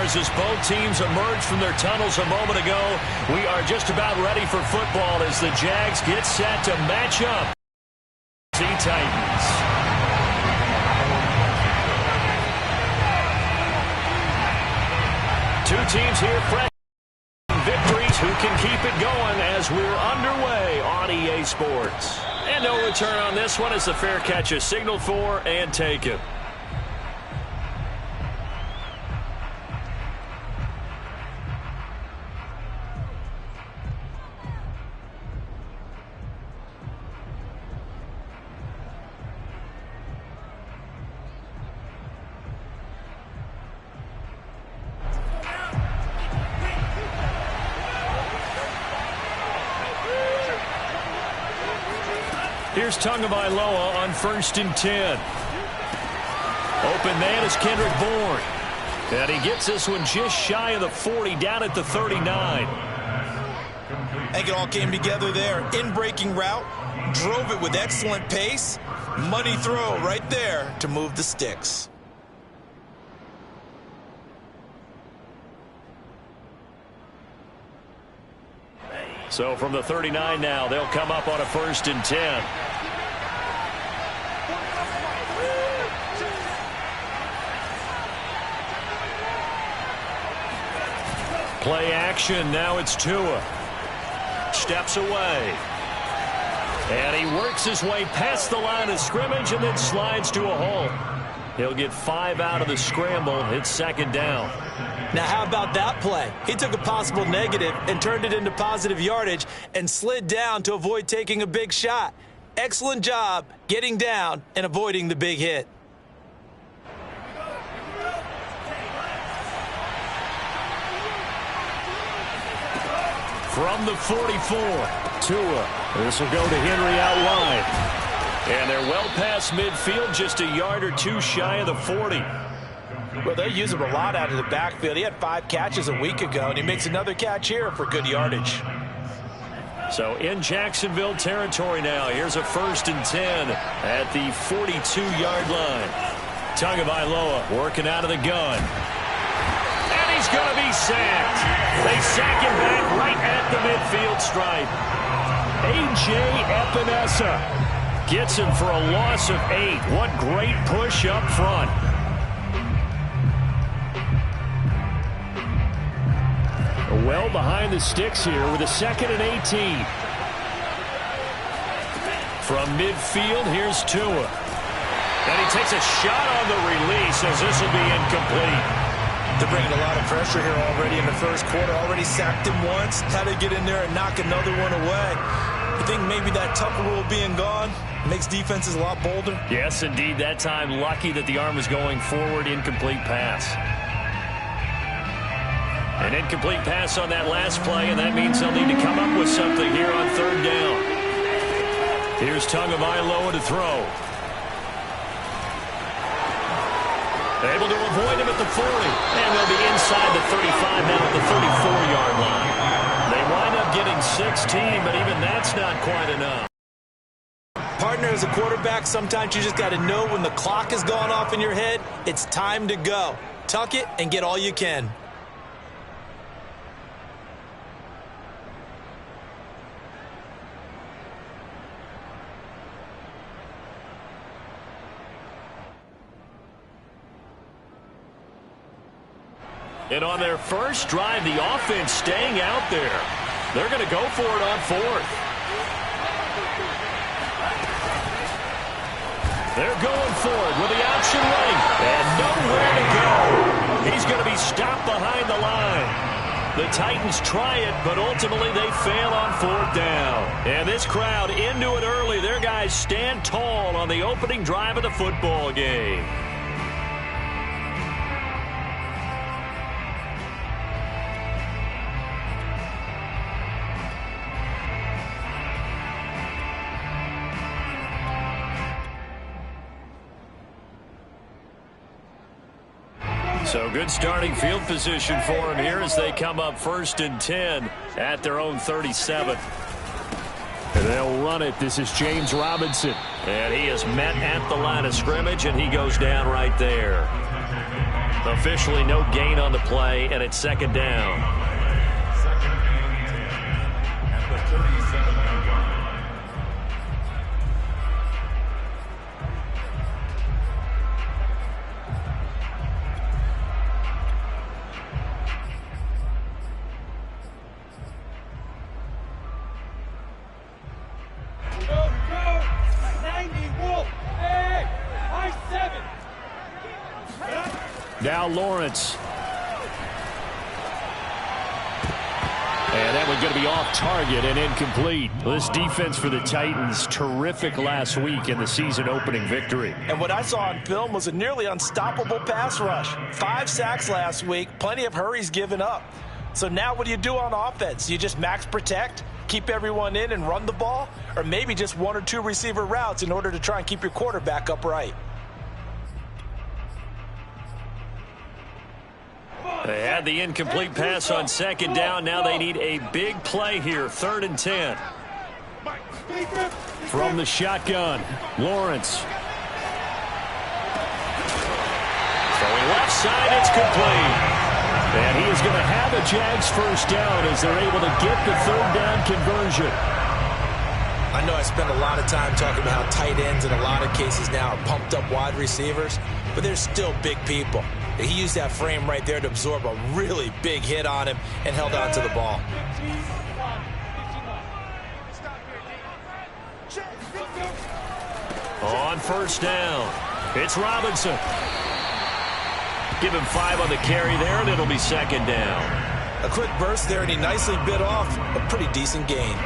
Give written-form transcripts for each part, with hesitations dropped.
scores as both teams emerged from their tunnels a moment ago. We are just about ready for football as the Jags get set to match up. Titans. Two teams here fresh victories. Who can keep it going as we're underway on EA Sports? And no return on this one as the fair catch is signaled for and taken. Here's Tagovailoa on 1st and 10. Open man is Kendrick Bourne. And he gets this one just shy of the 40, down at the 39. I think it all came together there. In-breaking route, drove it with excellent pace. Money throw right there to move the sticks. So from the 39 now, they'll come up on a 1st and 10. Play action, now it's Tua. Steps away. And he works his way past the line of scrimmage and then slides to a hole. He'll get 5 out of the scramble. It's 2nd down. Now, how about that play? He took a possible negative and turned it into positive yardage and slid down to avoid taking a big shot. Excellent job getting down and avoiding the big hit. From the 44, Tua. This will go to Henry out wide. And they're well past midfield, just a yard or two shy of the 40. Well, they use him a lot out of the backfield. He had 5 catches a week ago, and he makes another catch here for good yardage. So in Jacksonville territory now. Here's a 1st and 10 at the 42-yard line. Tagovailoa working out of the gun. And he's going to be sacked. They sack him back right at the midfield stripe. A.J. Epinesa gets him for a loss of 8. What great push up front. Well behind the sticks here with a 2nd and 18. From midfield, here's Tua. And he takes a shot on the release as this will be incomplete. They're bringing a lot of pressure here already in the first quarter. Already sacked him once. Had to get in there and knock another one away. I think maybe that Tucker rule being gone makes defenses a lot bolder. Yes, indeed. That time, lucky that the arm was going forward. Incomplete pass. An incomplete pass on that last play, and that means they'll need to come up with something here on 3rd down. Here's Tagovailoa to throw. Able to avoid him at the 40. And they'll be inside the 35 now at the 34-yard line. They wind up getting 16, but even that's not quite enough. Partner, as a quarterback, sometimes you just got to know when the clock has gone off in your head, it's time to go. Tuck it and get all you can. And on their first drive, the offense staying out there. They're going to go for it on 4th. They're going for it with the option right. And nowhere to go. He's going to be stopped behind the line. The Titans try it, but ultimately they fail on 4th down. And this crowd into it early. Their guys stand tall on the opening drive of the football game. So good starting field position for him here as they come up 1st and 10 at their own 37. And they'll run it. This is James Robinson. And he is met at the line of scrimmage, and he goes down right there. Officially no gain on the play, and it's second down. Second and 10 at the 37-yard line. Now Lawrence. And that one's going to be off target and incomplete. This defense for the Titans, terrific last week in the season opening victory. And what I saw on film was a nearly unstoppable pass rush. 5 sacks last week, plenty of hurries given up. So now what do you do on offense? You just max protect, keep everyone in and run the ball? Or maybe just 1 or 2 receiver routes in order to try and keep your quarterback upright? They had the incomplete pass on second down. Now they need a big play here, 3rd and 10. From the shotgun, Lawrence. Throwing left side, it's complete. And he is going to have a Jags first down as they're able to get the 3rd down conversion. I know I spend a lot of time talking about how tight ends in a lot of cases now are pumped up wide receivers, but they're still big people. He used that frame right there to absorb a really big hit on him and held on to the ball. On first down, it's Robinson. Give him 5 on the carry there, and it'll be second down. A quick burst there, and he nicely bit off a pretty decent gain.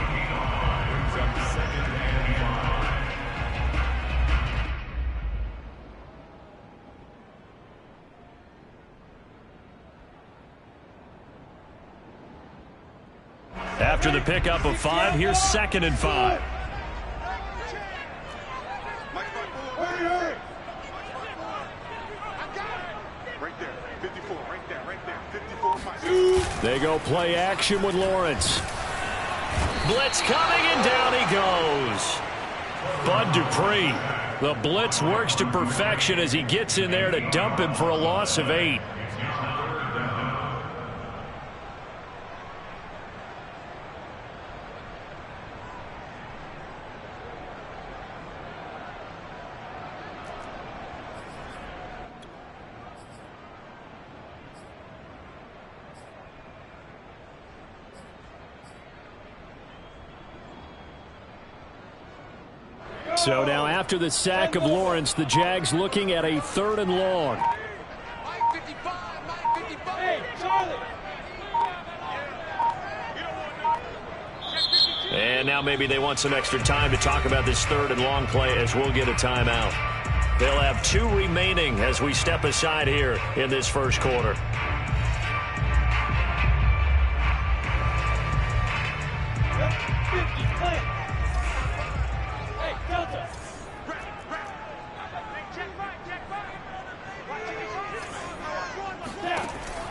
After the pickup of 5, here's 2nd and 5. Right there, 54, right there, 54. They go play action with Lawrence. Blitz coming, and down he goes. Bud Dupree. The blitz works to perfection as he gets in there to dump him for a loss of 8. So now after the sack of Lawrence, the Jags looking at a 3rd and long. And now maybe they want some extra time to talk about this 3rd and long play as we'll get a timeout. They'll have 2 remaining as we step aside here in this first quarter.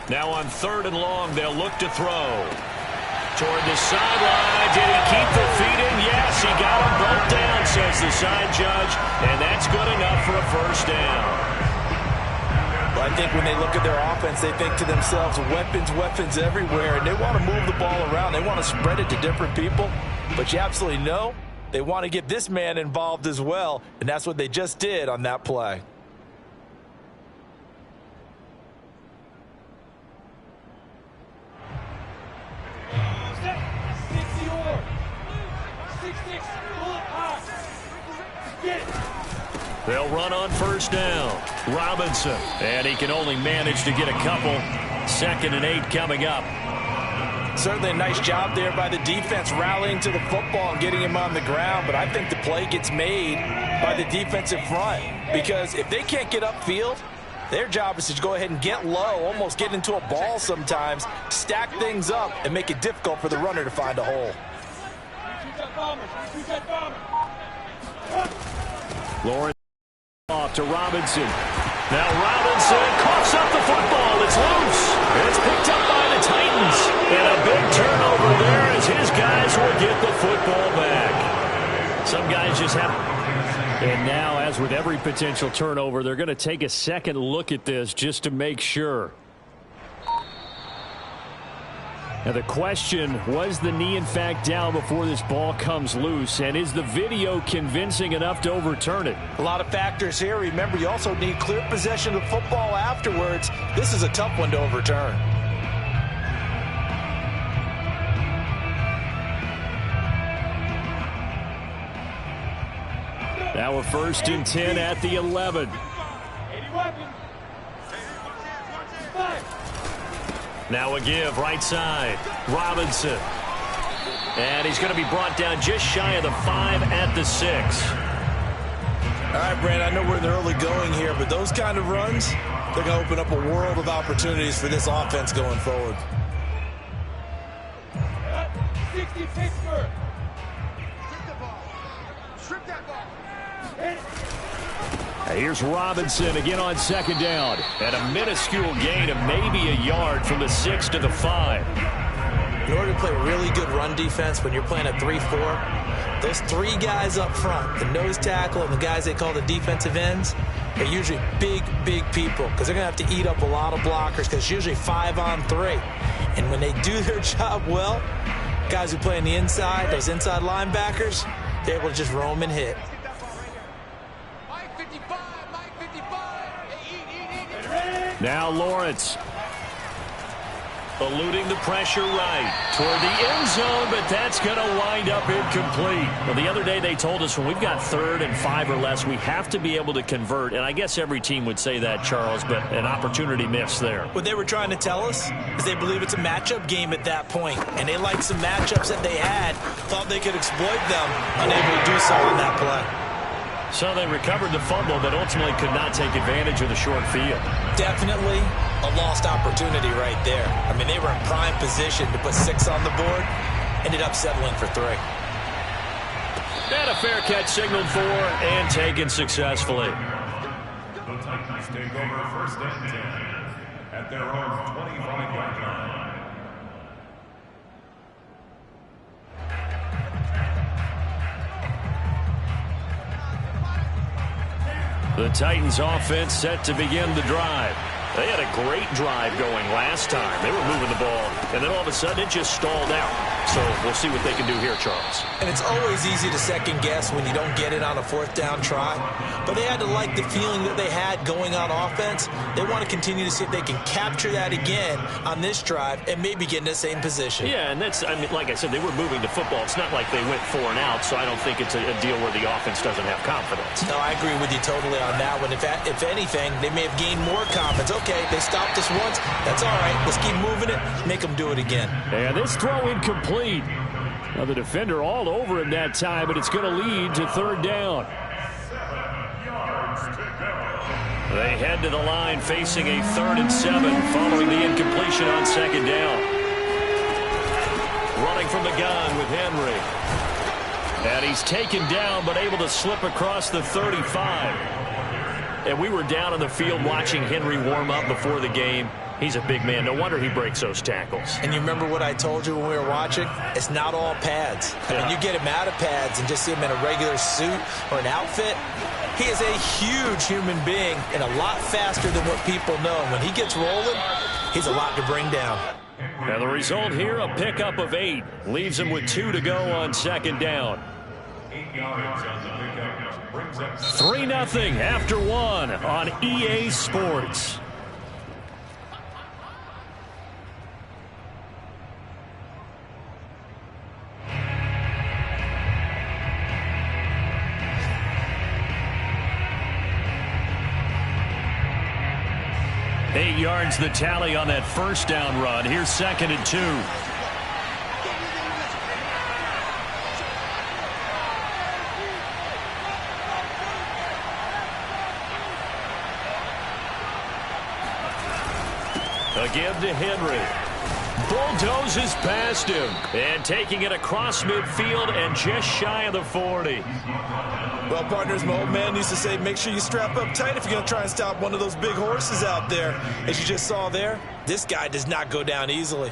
Now on 3rd and long, they'll look to throw. Toward the sideline. Did he keep the feet in? Yes, he got them both down, says the side judge. And that's good enough for a first down. Well, I think when they look at their offense, they think to themselves, weapons everywhere. And they want to move the ball around. They want to spread it to different people. But you absolutely know they want to get this man involved as well. And that's what they just did on that play. They'll run on first down. Robinson. And he can only manage to get a couple. 2nd and 8 coming up. Certainly a nice job there by the defense rallying to the football and getting him on the ground. But I think the play gets made by the defensive front. Because if they can't get upfield, their job is to go ahead and get low, almost get into a ball sometimes, stack things up, and make it difficult for the runner to find a hole. Lawrence off to Robinson. Now Robinson coughs up the football. It's loose. It's picked up by the Titans. And a big turnover there as his guys will get the football back. Some guys just have... And now, as with every potential turnover, they're going to take a second look at this just to make sure. Now the question, was the knee in fact down before this ball comes loose? And is the video convincing enough to overturn it? A lot of factors here. Remember, you also need clear possession of the football afterwards. This is a tough one to overturn. Now we're 1st and 10 at the 11. Now a give, right side. Robinson. And he's going to be brought down just shy of the 5 at the 6. All right, Brand, I know we're in the early going here, but those kind of runs, they're going to open up a world of opportunities for this offense going forward. 60 Pittsburgh. Strip the ball. Strip that ball. Here's Robinson again on 2nd down. And a minuscule gain of maybe a yard from the 6 to the 5. In order to play really good run defense when you're playing a 3-4, those 3 guys up front, the nose tackle and the guys they call the defensive ends, are usually big, big people because they're going to have to eat up a lot of blockers because it's usually 5 on 3. And when they do their job well, guys who play on the inside, those inside linebackers, they're able to just roam and hit. Now Lawrence. Eluding the pressure right toward the end zone, but that's going to wind up incomplete. Well, the other day they told us when we've got 3rd and 5 or less, we have to be able to convert. And I guess every team would say that, Charles, but an opportunity missed there. What they were trying to tell us is they believe it's a matchup game at that point, and they liked some matchups that they had, thought they could exploit them, unable to do so on that play. So they recovered the fumble, but ultimately could not take advantage of the short field. Definitely a lost opportunity right there. I mean, they were in prime position to put 6 on the board, ended up settling for 3. And a fair catch signaled for and taken successfully. The Titans take over 1st and 10 at their own 25-yard line. The Titans offense set to begin the drive. They had a great drive going last time. They were moving the ball, and then all of a sudden it just stalled out. So we'll see what they can do here, Charles. And it's always easy to second guess when you don't get it on a 4th down try. But they had to like the feeling that they had going on offense. They want to continue to see if they can capture that again on this drive and maybe get in the same position. Yeah, and that's, I mean, like I said, they were moving the football. It's not like they went 4 and out, so I don't think it's a deal where the offense doesn't have confidence. No, I agree with you totally on that one. If anything, they may have gained more confidence. Okay, they stopped us once. That's all right. Let's keep moving it. Make them do it again. And this throw incomplete. Now the defender all over him that time, but it's going to lead to 3rd down. 7 yards to go. They head to the line facing a 3rd and 7 following the incompletion on 2nd down. Running from the gun with Henry. And he's taken down but able to slip across the 35. And we were down on the field watching Henry warm up before the game. He's a big man. No wonder he breaks those tackles. And you remember what I told you when we were watching? It's not all pads. I mean, you get him out of pads and just see him in a regular suit or an outfit. He is a huge human being and a lot faster than what people know. When he gets rolling, he's a lot to bring down. And the result here, a pickup of 8. Leaves him with 2 to go on 2nd down. 8 yards on the pickup. Brings up 3-0 after 1 on EA Sports. Eight yards the tally on that 1st down run. Here's 2nd and 2. A give to Henry. Bulldozes past him. And taking it across midfield and just shy of the 40. Well, partners, my old man used to say, make sure you strap up tight if you're going to try and stop one of those big horses out there. As you just saw there, this guy does not go down easily.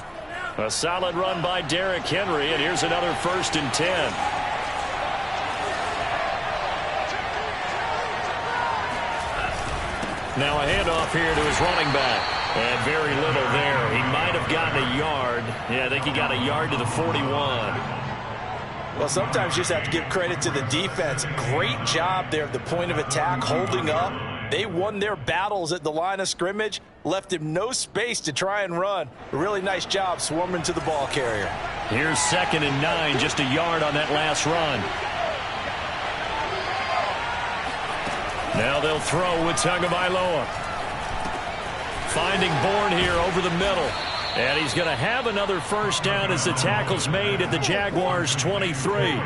A solid run by Derrick Henry, and here's another 1st and 10. Now a handoff here to his running back. And very little there. He might have gotten a yard. Yeah, I think he got a yard to the 41. Well, sometimes you just have to give credit to the defense. Great job there at the point of attack, holding up. They won their battles at the line of scrimmage, left him no space to try and run. A really nice job swarming to the ball carrier. Here's 2nd and 9, just a yard on that last run. Now they'll throw with Tagovailoa. Finding Bourne here over the middle. And he's going to have another first down as the tackle's made at the Jaguars' 23.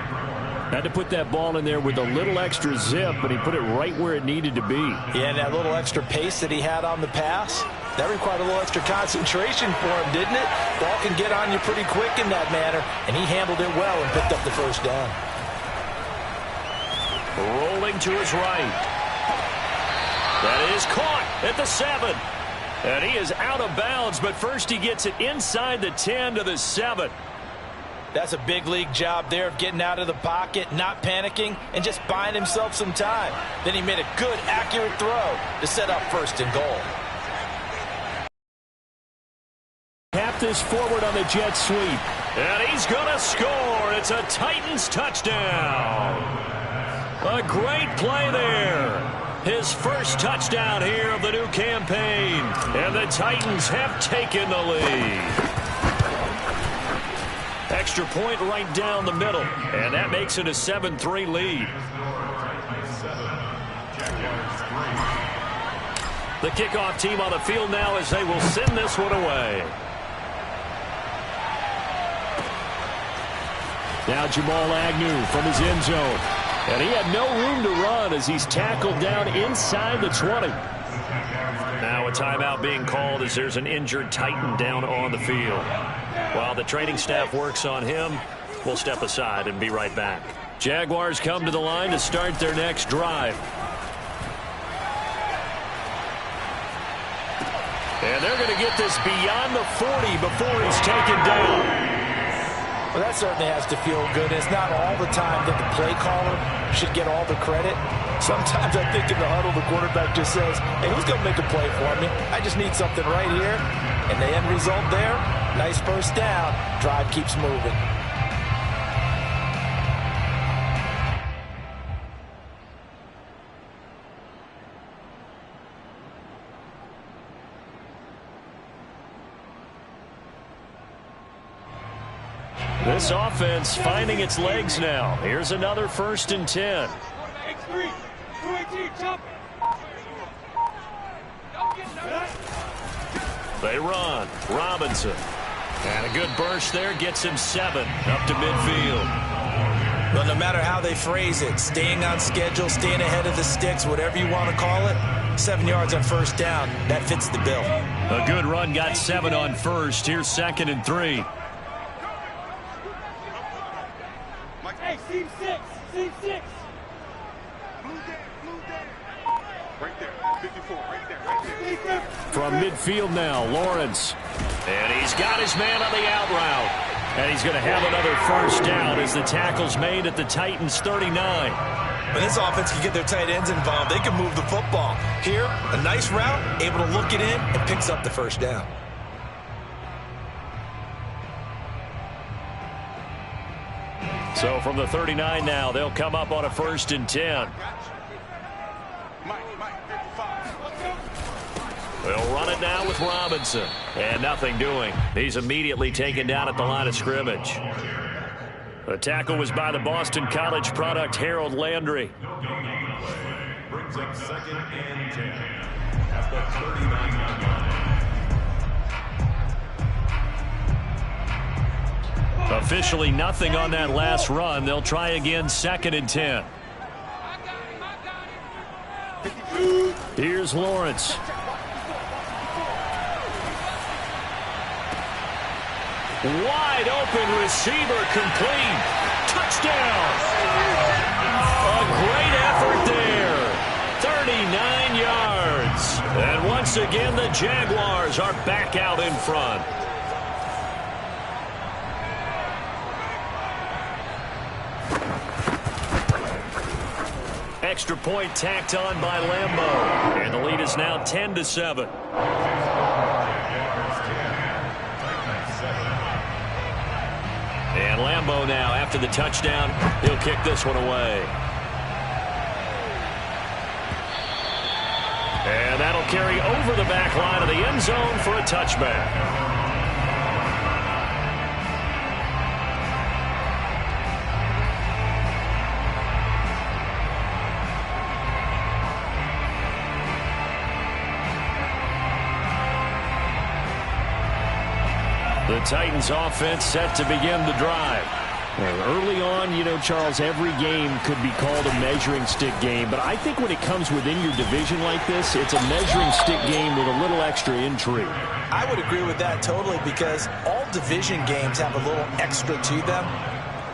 Had to put that ball in there with a little extra zip, but he put it right where it needed to be. Yeah, and that little extra pace that he had on the pass, that required a little extra concentration for him, didn't it? Ball can get on you pretty quick in that manner, and he handled it well and picked up the first down. Rolling to his right. That is caught at the 7. And he is out of bounds, but first he gets it inside the 10 to the 7. That's a big league job there of getting out of the pocket, not panicking, and just buying himself some time. Then he made a good, accurate throw to set up 1st and goal. Tap this forward on the jet sweep. And he's going to score. It's a Titans touchdown. A great play there. His first touchdown here of the new campaign. And the Titans have taken the lead. Extra point right down the middle. And that makes it a 7-3 lead. The kickoff team on the field now as they will send this one away. Now Jamal Agnew from his end zone. And he had no room to run as he's tackled down inside the 20. Now a timeout being called as there's an injured Titan down on the field. While the training staff works on him, we'll step aside and be right back. Jaguars come to the line to start their next drive. And they're going to get this beyond the 40 before he's taken down. Well, that certainly has to feel good. It's not all the time that the play caller should get all the credit. Sometimes I think in the huddle, the quarterback just says, hey, who's going to make a play for me? I just need something right here. And the end result there, nice first down. Drive keeps moving. This offense finding its legs now. Here's another 1st and 10. X3, 218, jump. They run. Robinson. And a good burst there gets him 7 up to midfield. But no matter how they phrase it, staying on schedule, staying ahead of the sticks, whatever you want to call it, 7 yards on first down, that fits the bill. A good run got 7 on first. Here's 2nd and 3. Hey, seam 6, seam 6. Blue day. Right there, 54, right there. From midfield now, Lawrence. And he's got his man on the out route. And he's going to have another first down as the tackle's made at the Titans' 39. When this offense can get their tight ends involved, they can move the football. Here, a nice route, able to look it in, and picks up the first down. So from the 39 now, they'll come up on a 1st and 10. They'll run it now with Robinson. And nothing doing. He's immediately taken down at the line of scrimmage. The tackle was by the Boston College product, Harold Landry. Brings up 2nd and 10 at the 39-yard line. Officially nothing on that last run. They'll try again 2nd and 10. Here's Lawrence. Wide open receiver complete. Touchdown. A great effort there. 39 yards. And once again, the Jaguars are back out in front. Extra point tacked on by Lambeau. And the lead is now 10-7. And Lambeau now, after the touchdown, he'll kick this one away. And that'll carry over the back line of the end zone for a touchback. The Titans offense set to begin the drive. Early on, you know, Charles, every game could be called a measuring stick game. But I think when it comes within your division like this, it's a measuring stick game with a little extra intrigue. I would agree with that totally because all division games have a little extra to them.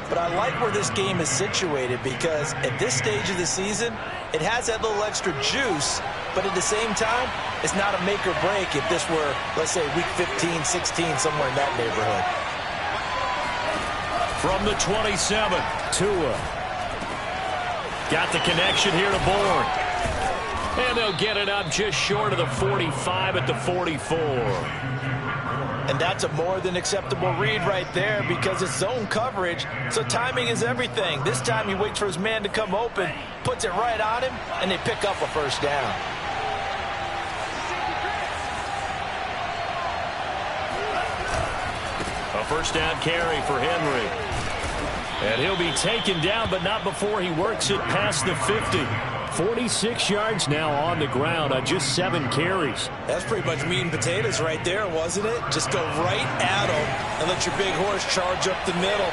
But I like where this game is situated because at this stage of the season, it has that little extra juice. But at the same time, it's not a make or break if this were, let's say, week 15, 16, somewhere in that neighborhood. From the 27, Tua. Got the connection here to Bourne. And they'll get it up just short of the 45 at the 44. And that's a more than acceptable read right there because it's zone coverage, so timing is everything. This time he waits for his man to come open, puts it right on him, and they pick up a first down. A first down carry for Henry. And he'll be taken down, but not before he works it past the 50. 46 yards now on the ground on just 7 carries. That's pretty much meat and potatoes right there, wasn't it? Just go right at him and let your big horse charge up the middle.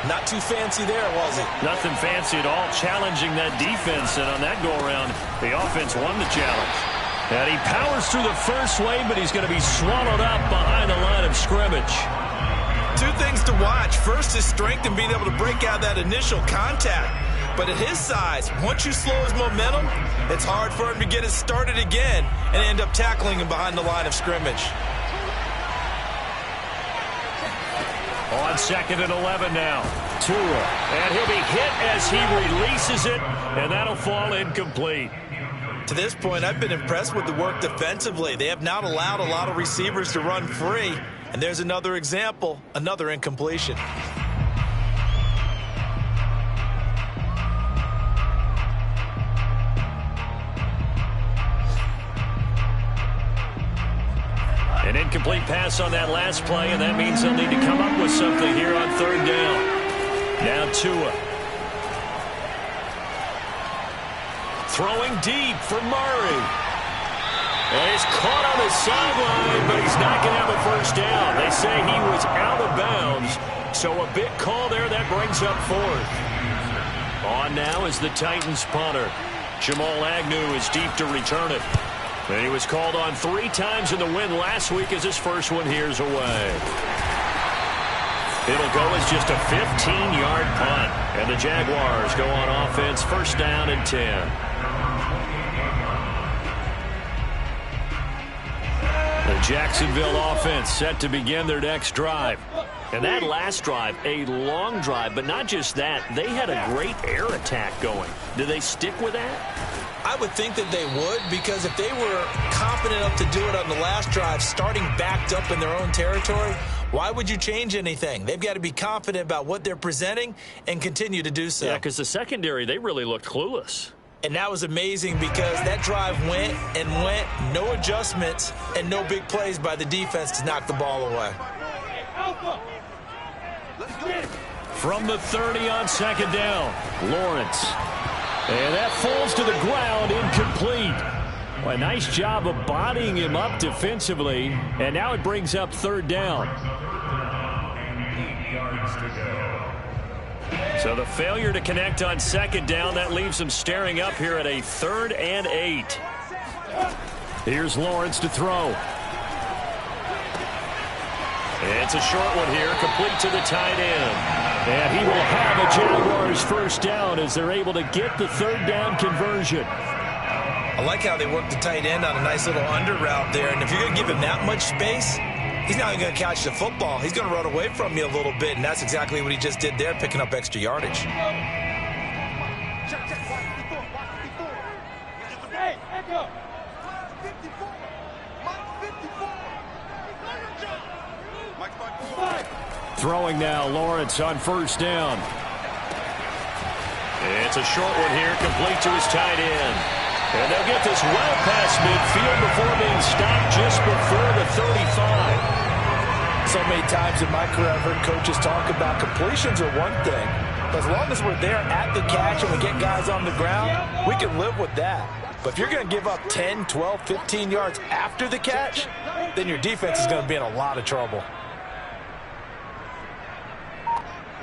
Not too fancy there, was it? Nothing fancy at all, challenging that defense. And on that go-around, the offense won the challenge. And he powers through the first wave, but he's going to be swallowed up behind the line of scrimmage. Two things to watch. First, his strength and being able to break out that initial contact. But at his size, once you slow his momentum, it's hard for him to get it started again and end up tackling him behind the line of scrimmage. On 2nd and 11 now. Tua. And he'll be hit as he releases it, and that'll fall incomplete. To this point, I've been impressed with the work defensively. They have not allowed a lot of receivers to run free. And there's another example, another incompletion. An incomplete pass on that last play, and that means they'll need to come up with something here on 3rd down. Now Tua. Throwing deep for Murray. And he's caught on the sideline, but he's not going to have a first down. They say he was out of bounds, so a big call there that brings up 4th. On now is the Titans punter. Jamal Agnew is deep to return it. And he was called on 3 times in the win last week as his first one here's away. It'll go as just a 15-yard punt. And the Jaguars go on offense, 1st down and 10. The Jacksonville offense set to begin their next drive. And that last drive, a long drive, but not just that. They had a great air attack going. Do they stick with that? I would think that they would because if they were confident enough to do it on the last drive, starting backed up in their own territory, why would you change anything? They've got to be confident about what they're presenting and continue to do so. Yeah, because the secondary, they really looked clueless. And that was amazing because that drive went and went, no adjustments, and no big plays by the defense to knock the ball away. From the 30 on 2nd down, Lawrence. And that falls to the ground, incomplete. Well, a nice job of bodying him up defensively, and now it brings up 3rd down. 8 yards to go. So the failure to connect on 2nd down, that leaves them staring up here at a 3rd and 8. Here's Lawrence to throw. It's a short one here, complete to the tight end. And he will have a Jaguars first down as they're able to get the 3rd down conversion. I like how they work the tight end on a nice little under route there. And if you're going to give him that much space, he's not even going to catch the football. He's going to run away from you a little bit, and that's exactly what he just did there, picking up extra yardage. go. Mike 54. Mike 54. Mike's by 4. Throwing now, Lawrence on first down. It's a short one here, complete to his tight end. And they'll get this well past midfield before being stopped just before the 35. So many times in my career I've heard coaches talk about completions are one thing. But as long as we're there at the catch and we get guys on the ground, we can live with that. But if you're going to give up 10, 12, 15 yards after the catch, then your defense is going to be in a lot of trouble.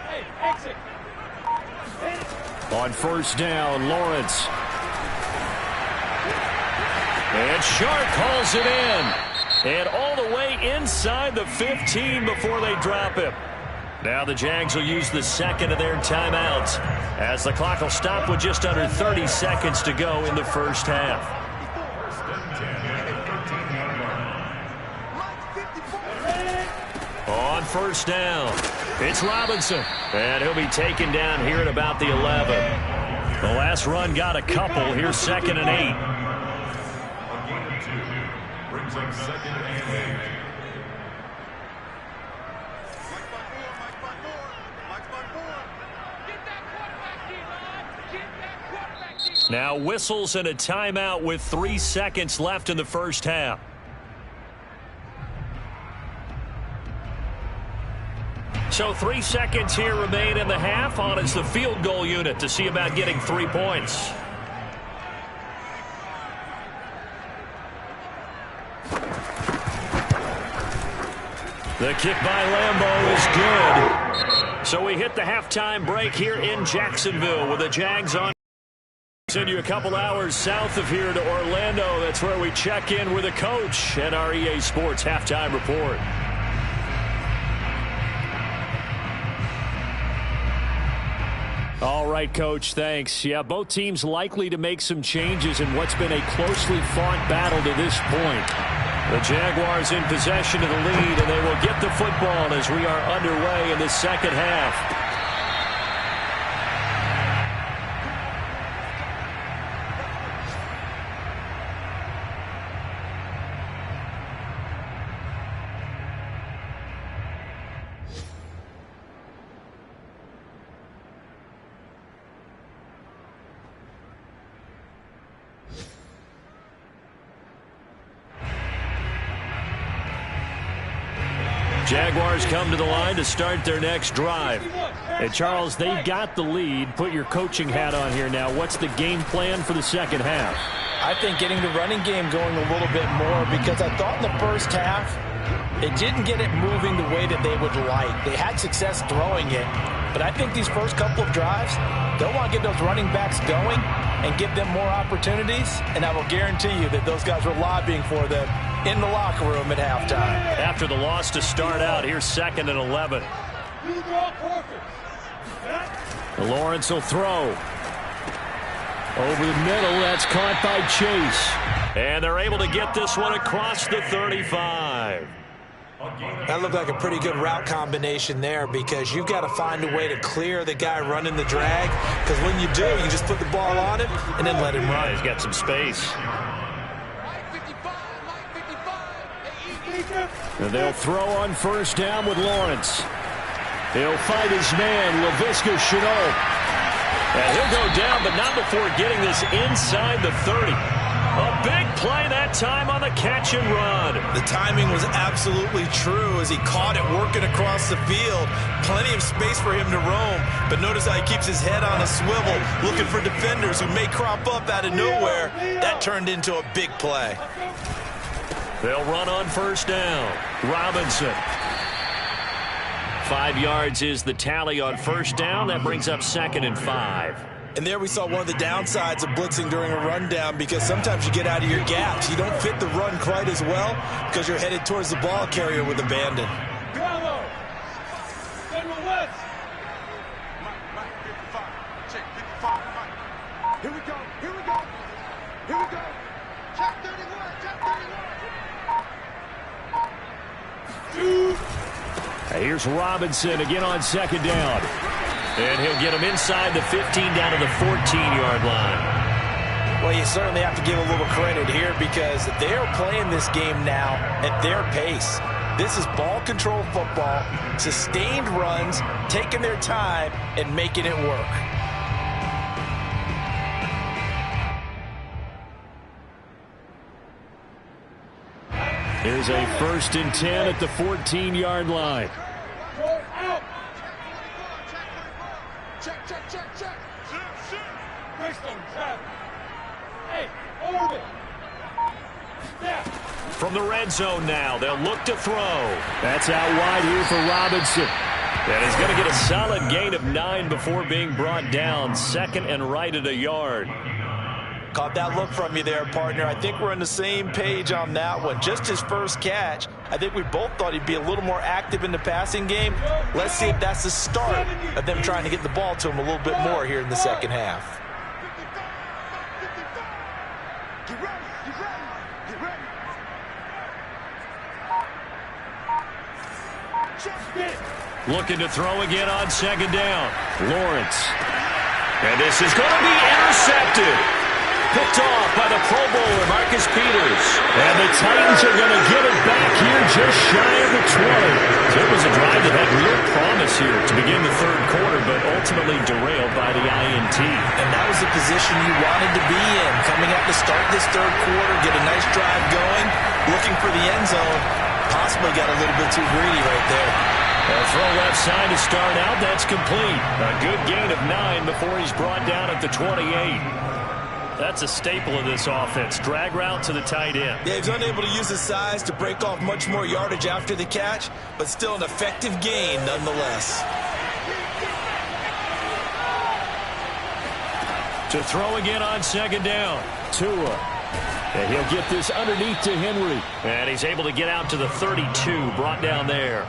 Hey, exit. On first down, Lawrence. And Sharp calls it in. And all the way inside the 15 before they drop him. Now the Jags will use the second of their timeouts as the clock will stop with just under 30 seconds to go in the first half. On first down, it's Robinson. And he'll be taken down here at about the 11. The last run got a couple. Here's 2nd and 8. Brings up 2nd and 8. Now whistles and a timeout with 3 seconds left in the first half. So 3 seconds here remain in the half. On is the field goal unit to see about getting 3 points. The kick by Lambeau is good. So we hit the halftime break here in Jacksonville with the Jags on. Send you a couple hours south of here to Orlando. That's where we check in with a coach and our EA Sports halftime report. All right, Coach, thanks. Yeah, both teams likely to make some changes in what's been a closely fought battle to this point. The Jaguars in possession of the lead, and they will get the football as we are underway in the second half. Jaguars come to the line to start their next drive. And Charles, they've got the lead. Put your coaching hat on here now. What's the game plan for the second half? I think getting the running game going a little bit more, because I thought in the first half it didn't get it moving the way that they would like. They had success throwing it, but I think these first couple of drives, they'll want to get those running backs going and give them more opportunities, and I will guarantee you that those guys were lobbying for them in the locker room at halftime. After the loss to start out, here's 2nd and 11. Lawrence will throw. Over the middle, that's caught by Chase. And they're able to get this one across the 35. That looked like a pretty good route combination there, because you've got to find a way to clear the guy running the drag, because when you do, you just put the ball on him and then let him run. He's got some space. And they'll throw on first down with Lawrence. He'll fight his man, Laviska Shenault. And he'll go down, but not before getting this inside the 30. A big play that time on the catch and run. The timing was absolutely true as he caught it working across the field. Plenty of space for him to roam, but notice how he keeps his head on a swivel, looking for defenders who may crop up out of nowhere. That turned into a big play. They'll run on first down. Robinson. 5 yards is the tally on first down. That brings up 2nd and 5. And there we saw one of the downsides of blitzing during a rundown, because sometimes you get out of your gaps. You don't fit the run quite as well because you're headed towards the ball carrier with abandon. Bravo! Federal West! Mike 55. Check 55. Mike. Here we go. Here we go. Here we go. Check 31. Check 31. Here's Robinson again on second down. And he'll get him inside the 15 down to the 14-yard line. Well, you certainly have to give a little credit here because they're playing this game now at their pace. This is ball control football, sustained runs, taking their time and making it work. Here's a 1st and 10 at the 14-yard line. Out. Check. Based on traffic. Hey, orbit. Step. From the red zone now, they'll look to throw. That's out wide here for Robinson. And he's going to get a solid gain of 9 before being brought down. 2nd and right at a yard. Caught that look from you there, partner. I think we're on the same page on that one. Just his first catch. I think we both thought he'd be a little more active in the passing game. Let's see if that's the start of them trying to get the ball to him a little bit more here in the second half. Get ready. Check it. Looking to throw again on 2nd down. Lawrence. And this is going to be intercepted. Picked off by the Pro Bowler, Marcus Peters. And the Titans are going to get it back here just shy of the 20. So it was a drive that had real promise here to begin the 3rd quarter, but ultimately derailed by the INT. And that was the position you wanted to be in. Coming up to start this 3rd quarter, get a nice drive going, looking for the end zone. Possibly got a little bit too greedy right there. A throw left side to start out. That's complete. A good gain of 9 before he's brought down at the 28. That's a staple of this offense. Drag route to the tight end. Yeah, he's unable to use his size to break off much more yardage after the catch, but still an effective gain nonetheless. To throw again on 2nd down. Tua. And he'll get this underneath to Henry. And he's able to get out to the 32, brought down there.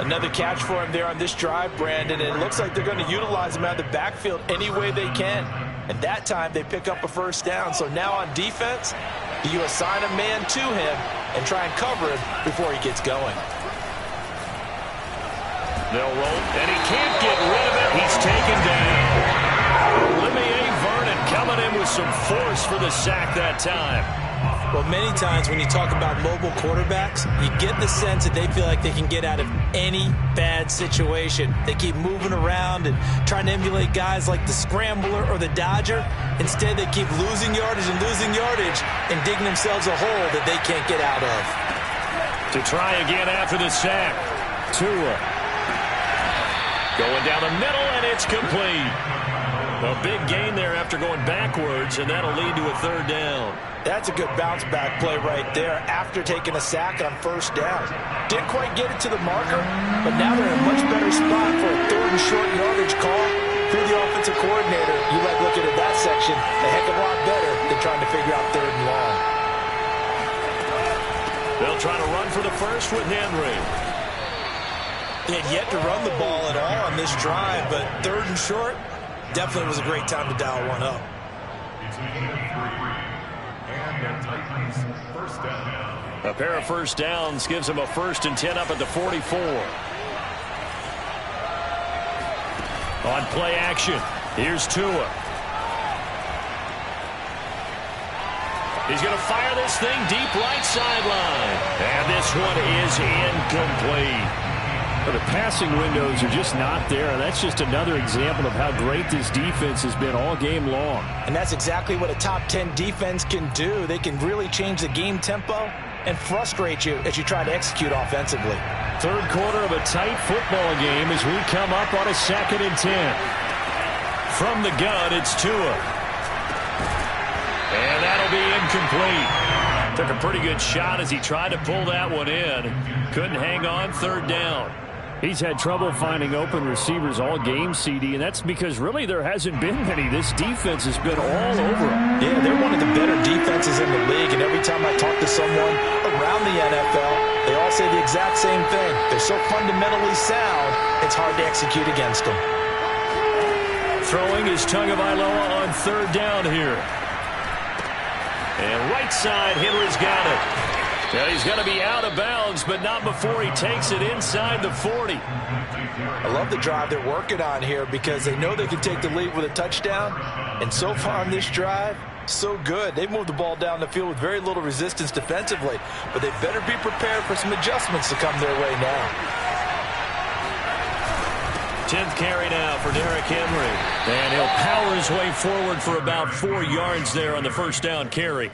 Another catch for him there on this drive, Brandon, and it looks like they're going to utilize him out of the backfield any way they can. And that time they pick up a 1st down. So now on defense, you assign a man to him and try and cover him before he gets going. They'll roll, and he can't get rid of it. He's taken down. Olivier Vernon coming in with some force for the sack that time. Well, many times when you talk about mobile quarterbacks, you get the sense that they feel like they can get out of any bad situation. They keep moving around and trying to emulate guys like the Scrambler or the Dodger. Instead, they keep losing yardage and digging themselves a hole that they can't get out of. To try again after the sack. Tua. Going down the middle, and it's complete. A big gain there after going backwards, and that'll lead to a 3rd down. That's a good bounce-back play right there after taking a sack on 1st down. Didn't quite get it to the marker, but now they're in a much better spot for a 3rd and short yardage call. Through the offensive coordinator, you like looking at that section a heck of a lot better than trying to figure out 3rd and long. They'll try to run for the 1st with Henry. They had yet to run the ball at all on this drive, but 3rd and short definitely was a great time to dial one up. A pair of 1st downs gives him a 1st and 10 up at the 44. On play action, here's Tua. He's going to fire this thing deep right sideline. And this one is incomplete. But the passing windows are just not there. And that's just another example of how great this defense has been all game long. And that's exactly what a top 10 defense can do. They can really change the game tempo and frustrate you as you try to execute offensively. 3rd quarter of a tight football game as we come up on a 2nd and 10. From the gun, it's Tua. And that'll be incomplete. Took a pretty good shot as he tried to pull that one in. Couldn't hang on. 3rd down. He's had trouble finding open receivers all game, CD, and that's because really there hasn't been many. This defense has been all over him. Yeah, they're one of the better defenses in the league, and every time I talk to someone around the NFL, they all say the exact same thing. They're so fundamentally sound, it's hard to execute against them. Throwing is Tagovailoa on 3rd down here. And right side, Henry's got it. Yeah, he's going to be out of bounds, but not before he takes it inside the 40. I love the drive they're working on here because they know they can take the lead with a touchdown. And so far on this drive, So good. They moved the ball down the field with very little resistance defensively, but they better be prepared for some adjustments to come their way now. 10th carry now for Derrick Henry. And he'll power his way forward for about 4 yards there on the first down carry.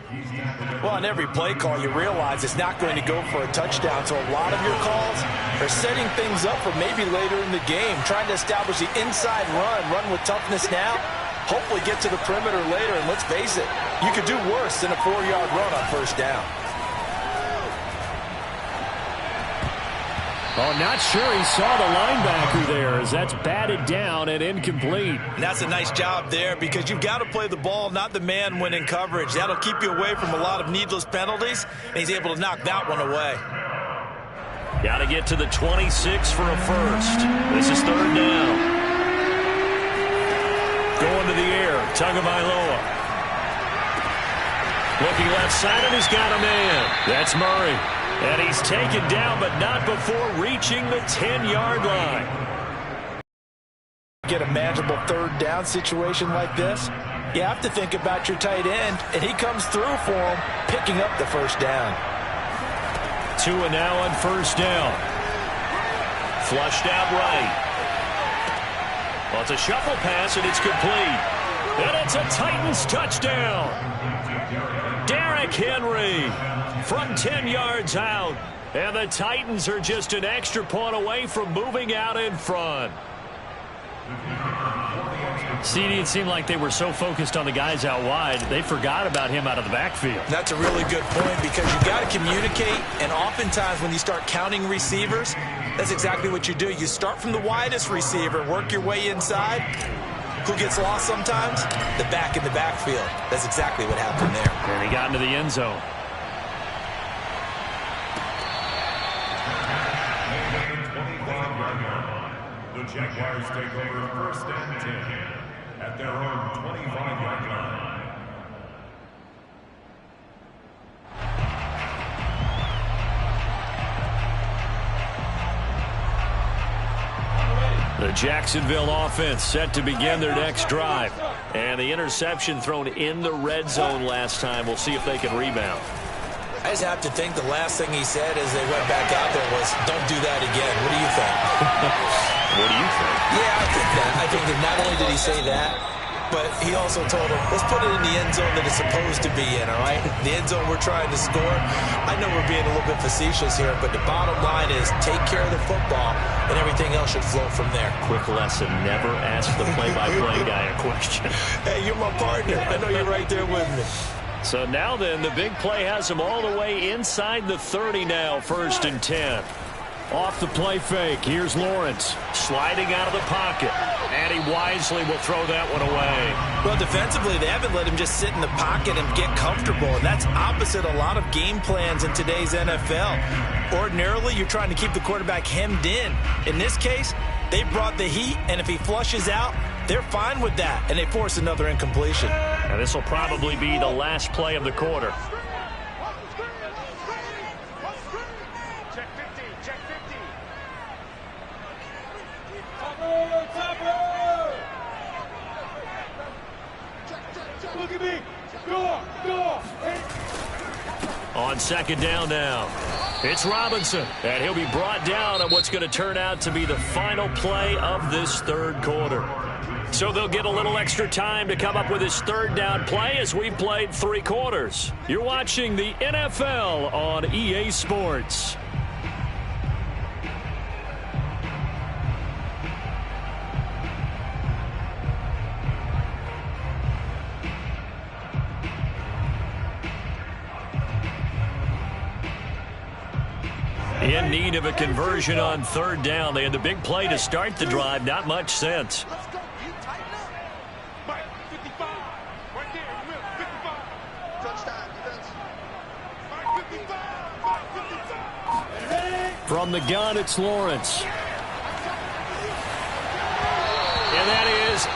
Well, on every play call, you realize it's not going to go for a touchdown, so a lot of your calls are setting things up for maybe later in the game, trying to establish the inside run with toughness now, hopefully get to the perimeter later, and let's face it, you could do worse than a 4-yard run on first down. Oh, not sure he saw the linebacker there as that's batted down and incomplete. And that's a nice job there because you've got to play the ball, not the man when in coverage. That'll keep you away from a lot of needless penalties, and he's able to knock that one away. Got to get to the 26 for a first. This is third down. Going to the air, Tagovailoa. Looking left side, and he's got a man. That's Murray. And he's taken down, but not before reaching the 10-yard line. Get a manageable third down situation like this, you have to think about your tight end, and he comes through for him, picking up the first down. Tua now on first down. Flushed out right. Well, it's a shuffle pass, and it's complete. And it's a Titans touchdown. Derrick Henry from 10 yards out. And the Titans are just an extra point away from moving out in front. CD, it seemed like they were so focused on the guys out wide, they forgot about him out of the backfield. That's a really good point because you got to communicate, and oftentimes when you start counting receivers, that's exactly what you do. You start from the widest receiver, work your way inside. Who gets lost sometimes? The back in the backfield. That's exactly what happened there. And he got into the end zone. The Jaguars take over first and 10 at their own 25-yard line. The Jacksonville offense set to begin their next drive. And the interception thrown in the red zone last time. We'll see if they can rebound. I just have to think the last thing he said as they went back out there was, don't do that again. What do you think? What do you think? Yeah, I think that. I think that not only did he say that, but he also told him, let's put it in the end zone that it's supposed to be in, all right? The end zone we're trying to score. I know we're being a little bit facetious here, but the bottom line is take care of the football, and everything else should flow from there. Quick lesson, never ask the play-by-play guy a question. Hey, you're my partner. I know you're right there with me. So now then, the big play has him all the way inside the 30 now, first and 10. Off the play fake, here's Lawrence sliding out of the pocket, and he wisely will throw that one away. Well, defensively, they haven't let him just sit in the pocket and get comfortable, and that's opposite a lot of game plans in today's NFL. Ordinarily, you're trying to keep the quarterback hemmed in. In this case, they brought the heat, and if he flushes out, they're fine with that, and they force another incompletion. And this will probably be the last play of the quarter. Check 50, check 50. Look at me. Go. On second down now, it's Robinson, and he'll be brought down on what's going to turn out to be the final play of this third quarter. So they'll get a little extra time to come up with his third down play as we've played 3 quarters. You're watching the NFL on EA Sports. In need of a conversion on third down. They had the big play to start the drive. Not much sense. Let's go. You tighten up. Mike, 55. Right there. You will. 55. Touchdown defense. Mike, 55. Mike, 55. From the gun, it's Lawrence. And that is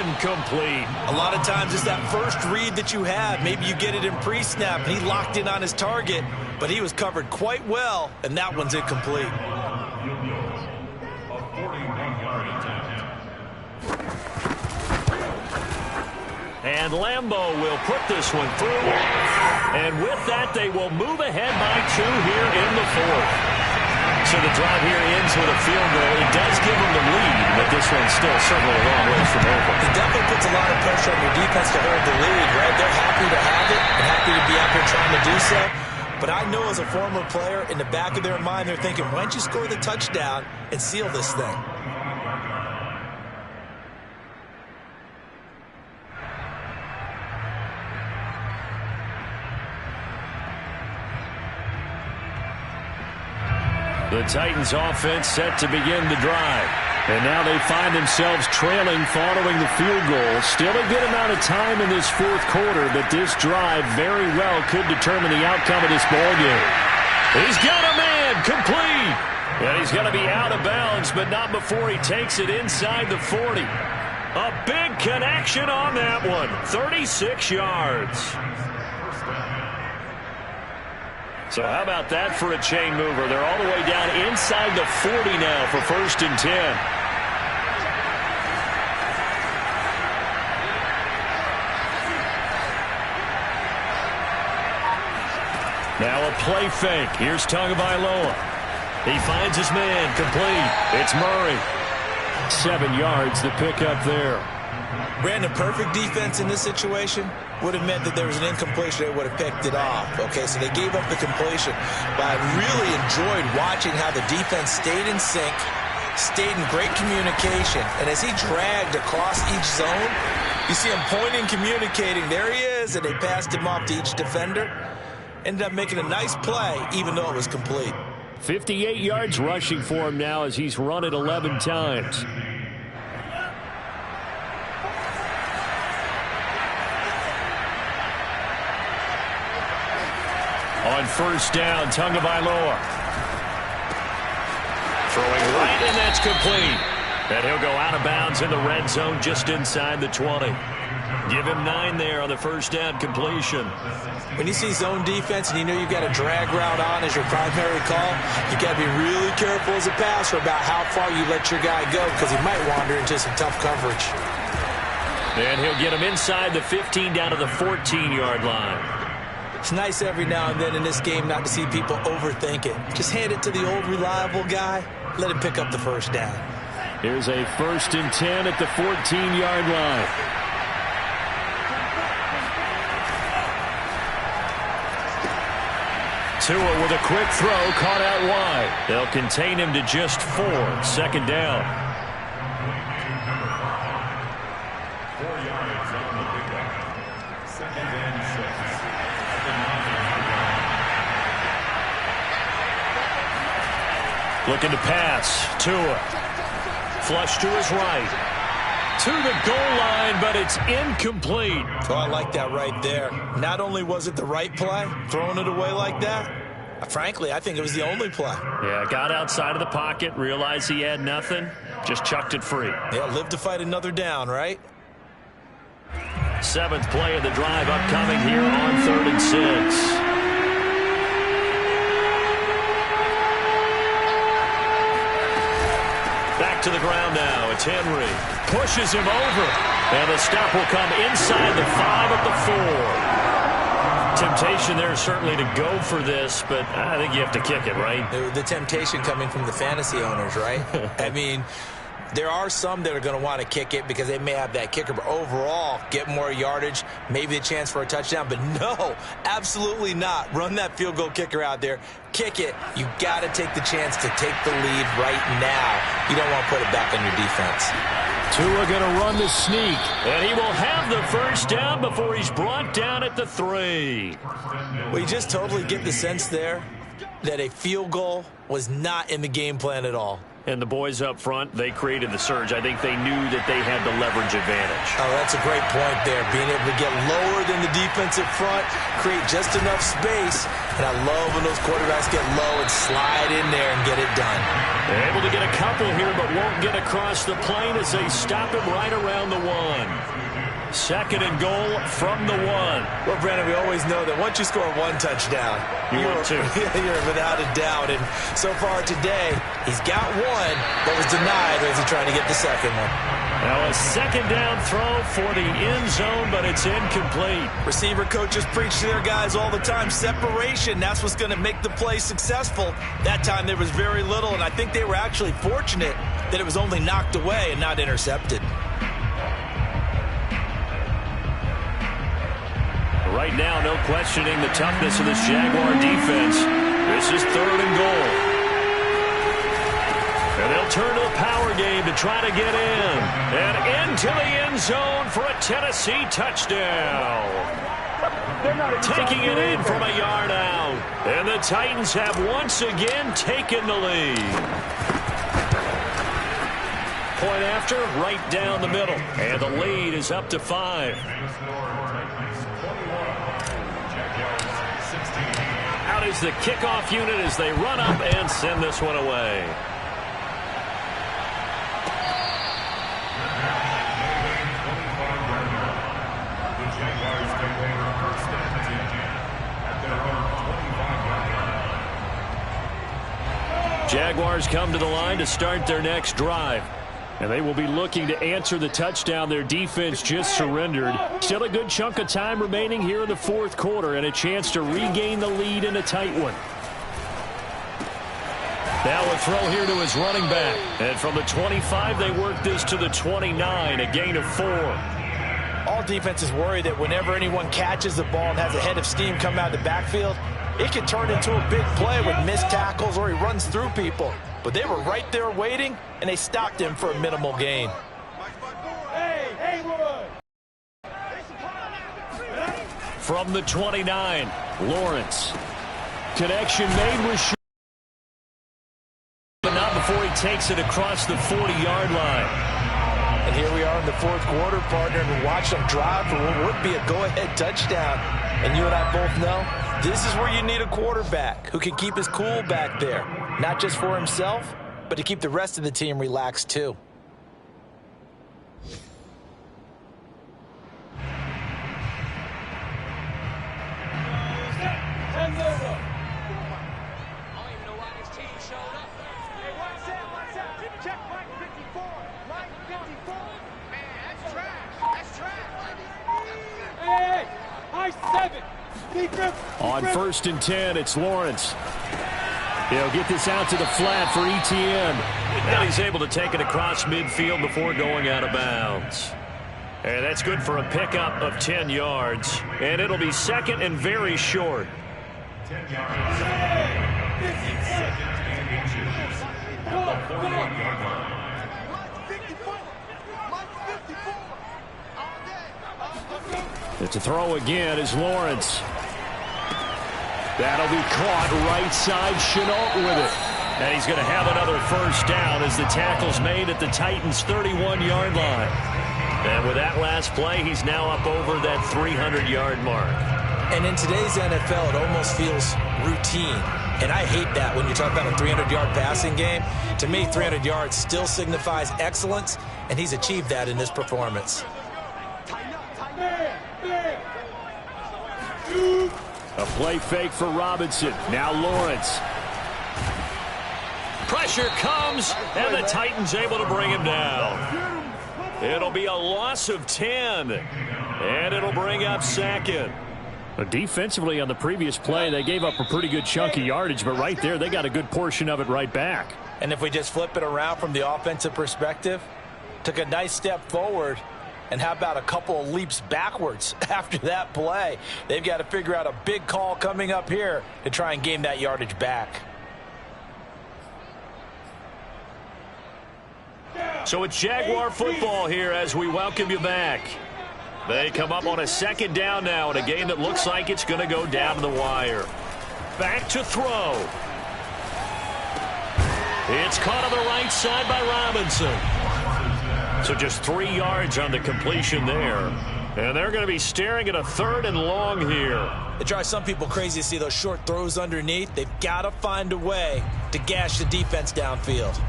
incomplete. A lot of times it's that first read that you have. Maybe you get it in pre-snap, and he locked in on his target, but he was covered quite well, and that one's incomplete. A 41-yard attempt. And Lambeau will put this one through. And with that, they will move ahead by 2 here in the 4th. So the drive here ends with a field goal. It does give them the lead, but this one's still certainly a long ways from over. It definitely puts a lot of pressure on your defense to hold the lead, right? They're happy to have it and happy to be out there trying to do so. But I know as a former player, in the back of their mind, they're thinking, why don't you score the touchdown and seal this thing? The Titans offense set to begin the drive. And now they find themselves trailing following the field goal. Still a good amount of time in this 4th quarter, but this drive very well could determine the outcome of this ballgame. He's got a man complete. And he's going to be out of bounds, but not before he takes it inside the 40. A big connection on that one. 36 yards. So how about that for a chain mover? They're all the way down inside the 40 now for 1st and 10. Now a play fake. Here's Tagovailoa. He finds his man complete. It's Murray. 7 yards, the pickup there. Brandon, perfect defense in this situation would have meant that there was an incompletion. They would have picked it off. Okay, so they gave up the completion. But I really enjoyed watching how the defense stayed in sync, stayed in great communication. And as he dragged across each zone, you see him pointing, communicating. There he is, and they passed him off to each defender. Ended up making a nice play, even though it was complete. 58 yards rushing for him now as he's run it 11 times. On 1st down, Tagovailoa. Throwing right, and that's complete. And he'll go out of bounds in the red zone just inside the 20. Give him 9 there on the 1st down completion. When you see zone defense and you know you've got a drag route on as your primary call, you got to be really careful as a passer about how far you let your guy go because he might wander into some tough coverage. And he'll get him inside the 15 down to the 14-yard line. It's nice every now and then in this game not to see people overthink it. Just hand it to the old reliable guy. Let him pick up the 1st down. Here's a 1st and 10 at the 14-yard line. Tua with a quick throw, caught out wide. They'll contain him to just 4. 2nd down. 4 yards on the pickup. 2nd and 6. Looking to pass. Tua. Flush to his right. To the goal line, but it's incomplete. Oh, I like that right there. Not only was it the right play, throwing it away like that, frankly, I think it was the only play. Yeah, got outside of the pocket, realized he had nothing, just chucked it free. Yeah, live to fight another down, right? 7th play of the drive upcoming here on 3rd and 6. Back to the ground now. It's Henry. Pushes him over. And the stop will come inside the 5 at the 4. Temptation there certainly to go for this, but I think you have to kick it, right? The temptation coming from the fantasy owners, right? I mean, there are some that are going to want to kick it because they may have that kicker, but overall, get more yardage, maybe a chance for a touchdown. But no, absolutely not. Run that field goal kicker out there. Kick it. You got to take the chance to take the lead right now. You don't want to put it back on your defense. Tua going to run the sneak, and he will have the 1st down before he's brought down at the 3. Well, you just totally get the sense there that a field goal was not in the game plan at all. And the boys up front, they created the surge. I think they knew that they had the leverage advantage. Oh, that's a great point there. Being able to get lower than the defensive front, create just enough space. And I love when those quarterbacks get low and slide in there and get it done. They're able to get a couple here, but won't get across the plane as they stop him right around the 1. 2nd and goal from the 1. Well, Brandon, we always know that once you score 1 touchdown, you're without a doubt. And so far today, he's got 1, but was denied as he tried to get the 2nd one. Now a second down throw for the end zone, but it's incomplete. Receiver coaches preach to their guys all the time. Separation, that's what's going to make the play successful. That time there was very little, and I think they were actually fortunate that it was only knocked away and not intercepted. Right now, no questioning the toughness of this Jaguar defense. This is 3rd and goal. And they'll turn to the power game to try to get in. And into the end zone for a Tennessee touchdown. Taking it in from a yard out. And the Titans have once again taken the lead. Point after, right down the middle. And the lead is up to 5. Out is the kickoff unit as they run up and send this one away. Jaguars come to the line to start their next drive. And they will be looking to answer the touchdown their defense just surrendered. Still a good chunk of time remaining here in the 4th quarter and a chance to regain the lead in a tight one. Now a throw here to his running back. And from the 25, they work this to the 29, a gain of 4. All defenses worry that whenever anyone catches the ball and has a head of steam come out of the backfield, it can turn into a big play with missed tackles or he runs through people. But they were right there waiting, and they stopped him for a minimal gain. From the 29, Lawrence. Connection made with Shaw, but not before he takes it across the 40-yard line. And here we are in the 4th quarter, partner, and we watch them drive for what would be a go-ahead touchdown. And you and I both know this is where you need a quarterback who can keep his cool back there. Not just for himself, but to keep the rest of the team relaxed too. On 1st and 10, it's Lawrence. He'll get this out to the flat for Etienne. And he's able to take it across midfield before going out of bounds. And that's good for a pickup of 10 yards. And it'll be second and very short. 10 yards. 41-yard line. It's a throw again as Lawrence. That'll be caught right side. Chenault with it. And he's going to have another first down as the tackle's made at the Titans' 31-yard line. And with that last play, he's now up over that 300-yard mark. And in today's NFL, it almost feels routine. And I hate that when you talk about a 300-yard passing game. To me, 300 yards still signifies excellence, and he's achieved that in this performance. A play fake for Robinson. Now Lawrence. Pressure comes, and the Titans able to bring him down. It'll be a loss of 10, and it'll bring up second. Defensively on the previous play, they gave up a pretty good chunk of yardage, but right there, they got a good portion of it right back. And if we just flip it around from the offensive perspective, took a nice step forward, and how about a couple of leaps backwards after that play? They've got to figure out a big call coming up here to try and gain that yardage back. So it's Jaguar football here as we welcome you back. They come up on a second down now in a game that looks like it's going to go down to the wire. Back to throw. It's caught on the right side by Robinson. So just 3 yards on the completion there. And they're going to be staring at a 3rd and long here. It drives some people crazy to see those short throws underneath. They've got to find a way to gash the defense downfield.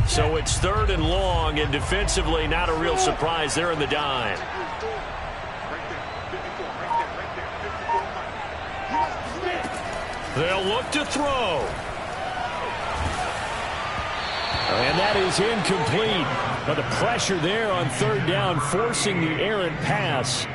So it's 3rd and long, and defensively not a real surprise. They're in the dime. They'll look to throw. And that is incomplete. But the pressure there on third down, forcing the errant pass.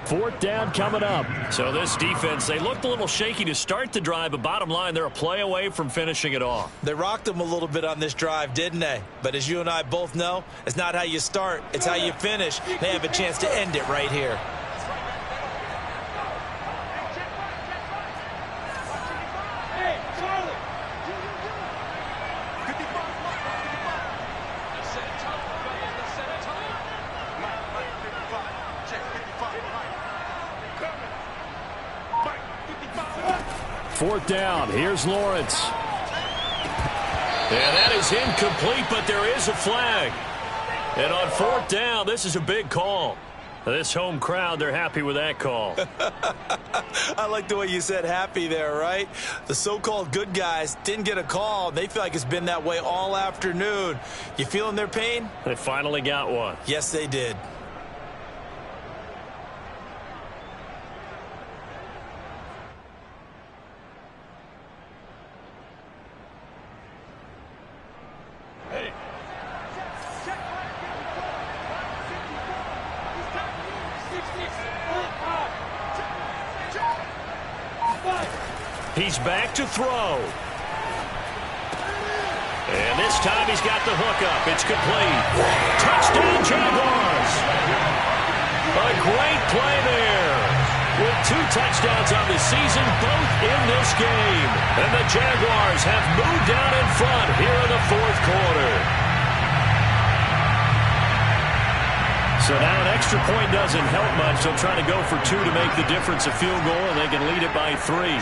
Fourth down coming up. So this defense, they looked a little shaky to start the drive, but bottom line, they're a play away from finishing it off. They rocked them a little bit on this drive, didn't they? But as you and I both know, it's not how you start, it's how you finish. They have a chance to end it right here. Fourth down. Here's Lawrence. And that is incomplete, but there is a flag. And on fourth down, this is a big call. This home crowd, they're happy with that call. I like the way you said happy there, right? The so-called good guys didn't get a call. They feel like it's been that way all afternoon. You feeling their pain? They finally got one. Yes, they did. He's back to throw. And this time he's got the hook up. It's complete. Touchdown, Jaguars. A great play there. With 2 touchdowns on the season, both in this game. And the Jaguars have moved down in front here in the fourth quarter. So now an extra point doesn't help much. They'll try to go for 2 to make the difference a field goal, and they can lead it by 3.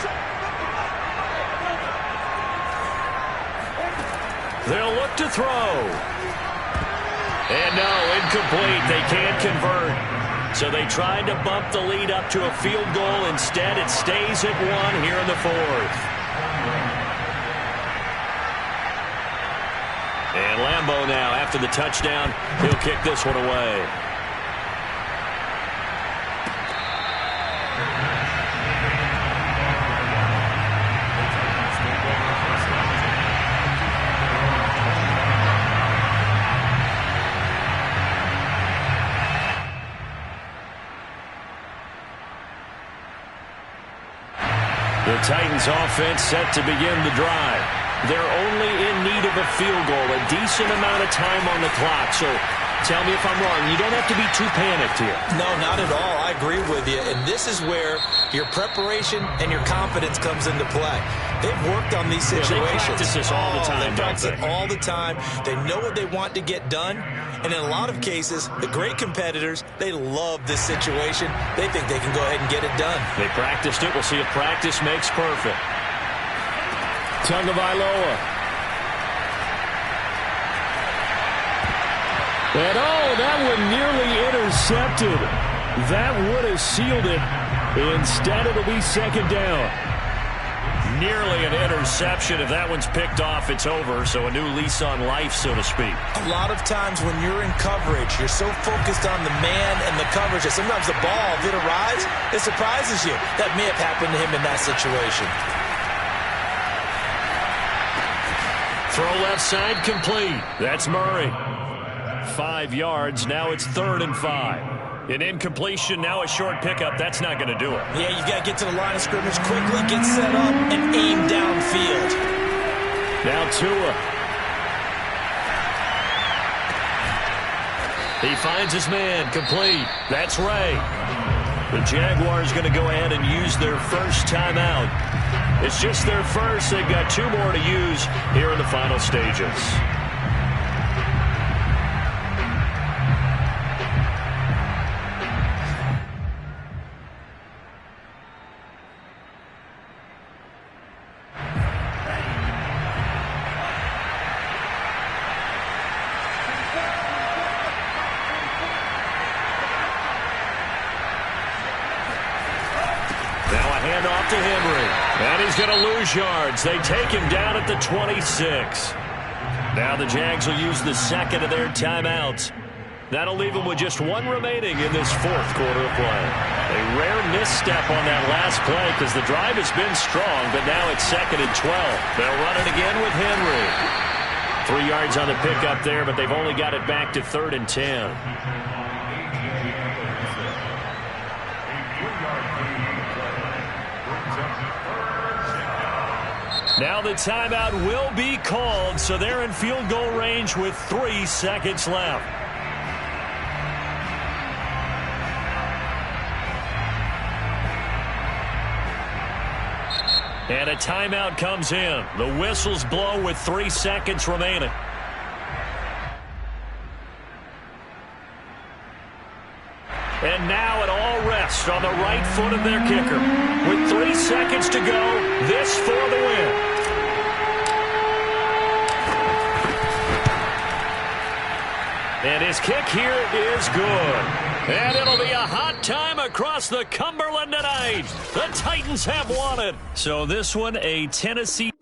They'll look to throw. And no, incomplete. They can't convert. So they tried to bump the lead up to a field goal. Instead, it stays at 1 here in the fourth. And Lambeau now, after the touchdown, he'll kick this one away. The Titans offense set to begin the drive. They're only in need of a field goal, a decent amount of time on the clock. So tell me if I'm wrong. You don't have to be too panicked here. No, not at all. I agree with you. And this is where your preparation and your confidence comes into play. They've worked on these situations. They practice this all the time, They practice it all the time. They know what they want to get done. And in a lot of cases, the great competitors, they love this situation. They think they can go ahead and get it done. They practiced it. We'll see if practice makes perfect. Tagovailoa. And that one nearly intercepted. That would have sealed it. Instead, it'll be second down. Nearly an interception. If that one's picked off, it's over. So a new lease on life, so to speak. A lot of times when you're in coverage, you're so focused on the man and the coverage that sometimes the ball, if it arrives, it surprises you. That may have happened to him in that situation. Throw left side complete. That's Murray. 5 yards. Now it's 3rd and 5. An incompletion, now a short pickup. That's not going to do it. Yeah, you've got to get to the line of scrimmage quickly, get set up, and aim downfield. Now Tua. He finds his man. Complete. That's Ray. The Jaguars going to go ahead and use their first timeout. It's just their first. They've got 2 more to use here in the final stages. To Henry. And he's going to lose yards. They take him down at the 26. Now the Jags will use the second of their timeouts. That'll leave them with just 1 remaining in this fourth quarter of play. A rare misstep on that last play because the drive has been strong, but now it's 2nd and 12. They'll run it again with Henry. 3 yards on the pickup there, but they've only got it back to 3rd and 10. Now the timeout will be called, so they're in field goal range with 3 seconds left. And a timeout comes in. The whistles blow with 3 seconds remaining. And now it all rests on the right foot of their kicker. With 3 seconds to go, this for the win. And his kick here is good. And it'll be a hot time across the Cumberland tonight. The Titans have won it. So this one, a Tennessee